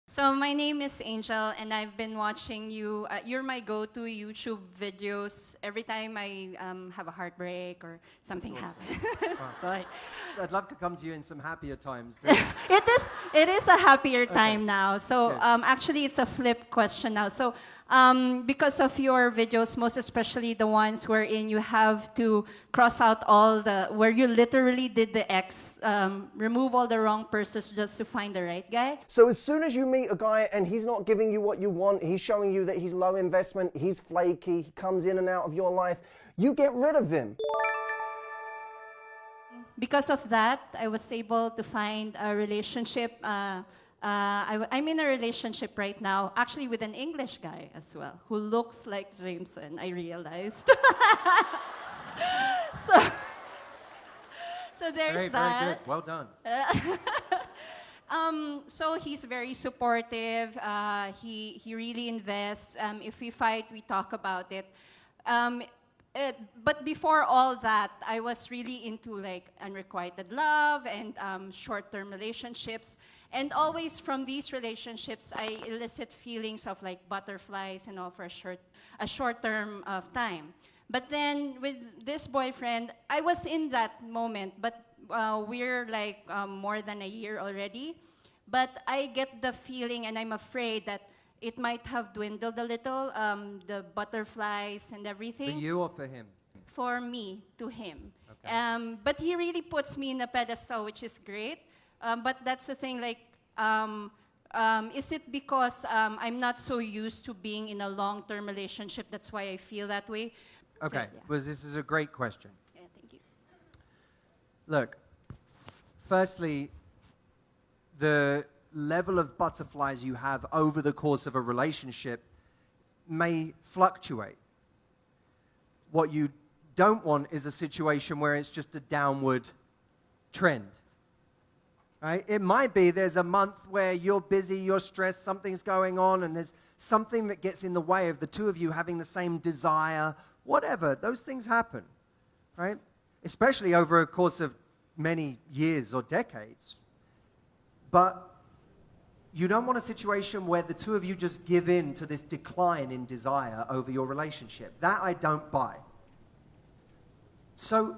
So my name is Angel, and I've been watching you. You're my go-to YouTube videos every time I have a heartbreak or something That's happens. awesome. But I'd love to come to you in some happier times too. it is a happier Okay, time now. So good. actually, it's a flip question now. So because of your videos, most especially the ones wherein you have to cross out all the where you literally did the X, remove all the wrong persons just to find the right guy. So as soon as you meet a guy and he's not giving you what you want, he's showing you that he's low investment, he's flaky, he comes in and out of your life, you get rid of him. Because of that, I was able to find a relationship. I'm in a relationship right now, actually with an English guy as well, who looks like Jameson, I realized. so, so there's Very, very that. good. Well done. So he's very supportive. He really invests. If we fight, we talk about it. But before all that, I was really into like unrequited love and short-term relationships. And always from these relationships, I elicit feelings of like butterflies and all for a short term of time. But then with this boyfriend, I was in that moment, but we're like more than a year already. But I get the feeling, and I'm afraid that it might have dwindled a little, the butterflies and For everything. you or for him? For me to him. Okay. But he really puts me in a pedestal, which is great. But that's the thing, like, is it because I'm not so used to being in a long-term relationship? That's why I feel that way. So, Okay, yeah. well, this is a great question. Yeah, thank you. Look, firstly, the level of butterflies you have over the course of a relationship may fluctuate. What you don't want is a situation where it's just a downward trend. Right? It might be there's a month where you're busy, you're stressed, something's going on, and there's something that gets in the way of the two of you having the same desire, whatever. Those things happen, right? Especially over a course of many years or decades. But you don't want a situation where the two of you just give in to this decline in desire over your relationship. That I don't buy. So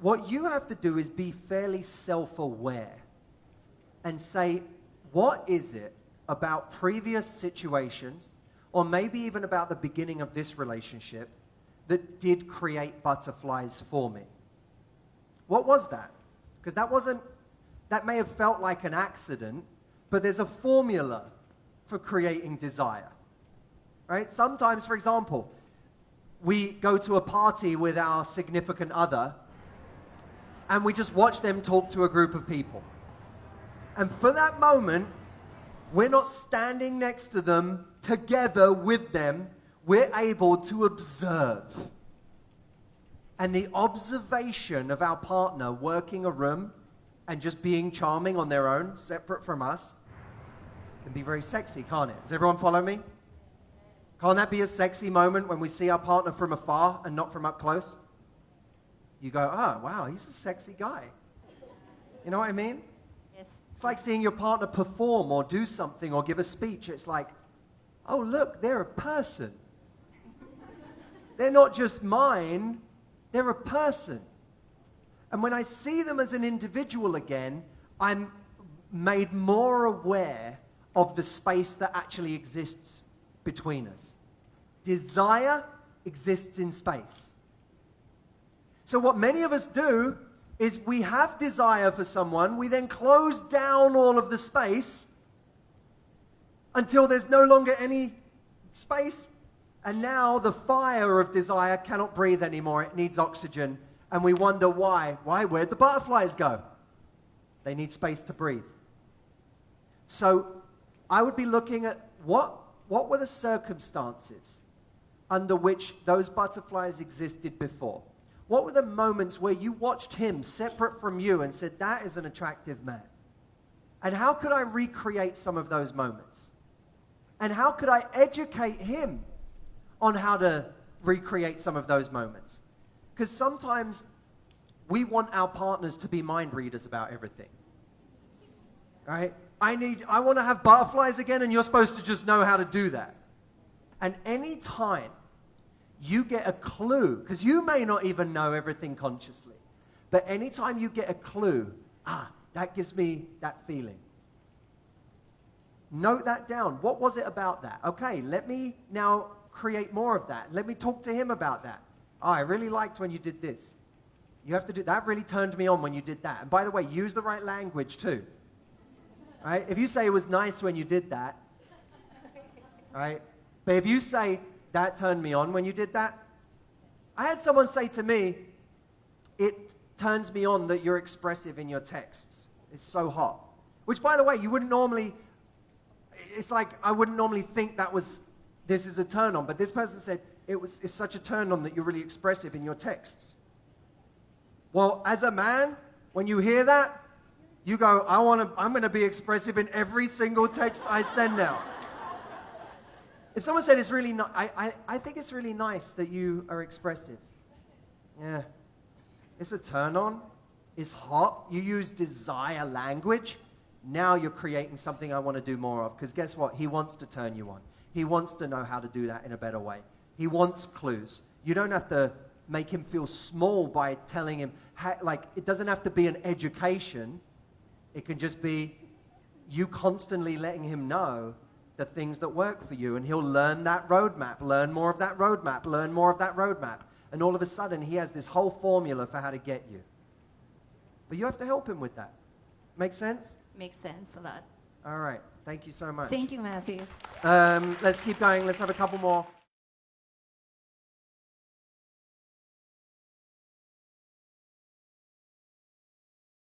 what you have to do is be fairly self-aware and say, what is it about previous situations, or maybe even about the beginning of this relationship, that did create butterflies for me? What was that? Because that may have felt like an accident, but there's a formula for creating desire, right? Sometimes, for example, we go to a party with our significant other, and we just watch them talk to a group of people. And for that moment, we're not standing next to them, together with them. We're able to observe. And the observation of our partner working a room and just being charming on their own, separate from us, can be very sexy, can't it? Does everyone follow me? Can't that be a sexy moment when we see our partner from afar and not from up close? You go, oh, wow, he's a sexy guy. You know what I mean? Yes. It's like seeing your partner perform or do something or give a speech. It's like, oh, look, they're a person. They're not just mine, they're a person. And when I see them as an individual again, I'm made more aware of the space that actually exists between us. Desire exists in space. So what many of us do is we have desire for someone, we then close down all of the space until there's no longer any space, and now the fire of desire cannot breathe anymore, it needs oxygen, and we wonder why. Why? Where'd the butterflies go? They need space to breathe. So I would be looking at what were the circumstances under which those butterflies existed before? What were the moments where you watched him separate from you and said, that is an attractive man? And how could I recreate some of those moments? And how could I educate him on how to recreate some of those moments? Because sometimes we want our partners to be mind readers about everything, right? I want to have butterflies again, and you're supposed to just know how to do that. And any time you get a clue, because you may not even know everything consciously, but anytime you get a clue, that gives me that feeling. Note that down. What was it about that? Okay, let me now create more of that. Let me talk to him about that. Oh, I really liked when you did this. You have to do that. Really turned me on when you did that. And by the way, use the right language too. Right? If you say it was nice when you did that, right? But if you say that turned me on when you did that, I had someone say to me, it turns me on that you're expressive in your texts. It's so hot. Which, by the way, you wouldn't normally. It's like I wouldn't normally think this is a turn on, but this person said it's such a turn on that you're really expressive in your texts. Well, as a man, when you hear that, you go, I'm going to be expressive in every single text I send now. If someone said it's really I think it's really nice that you are expressive. Yeah. It's a turn on. It's hot. You use desire language. Now you're creating something I want to do more of. Because guess what? He wants to turn you on. He wants to know how to do that in a better way. He wants clues. You don't have to make him feel small by telling him, it doesn't have to be an education. It can just be you constantly letting him know the things that work for you. And he'll learn that roadmap, learn more of that roadmap, learn more of that roadmap. And all of a sudden, he has this whole formula for how to get you. But you have to help him with that. Make sense? Makes sense a lot. All right. Thank you so much. Thank you, Matthew. Let's keep going. Let's have a couple more.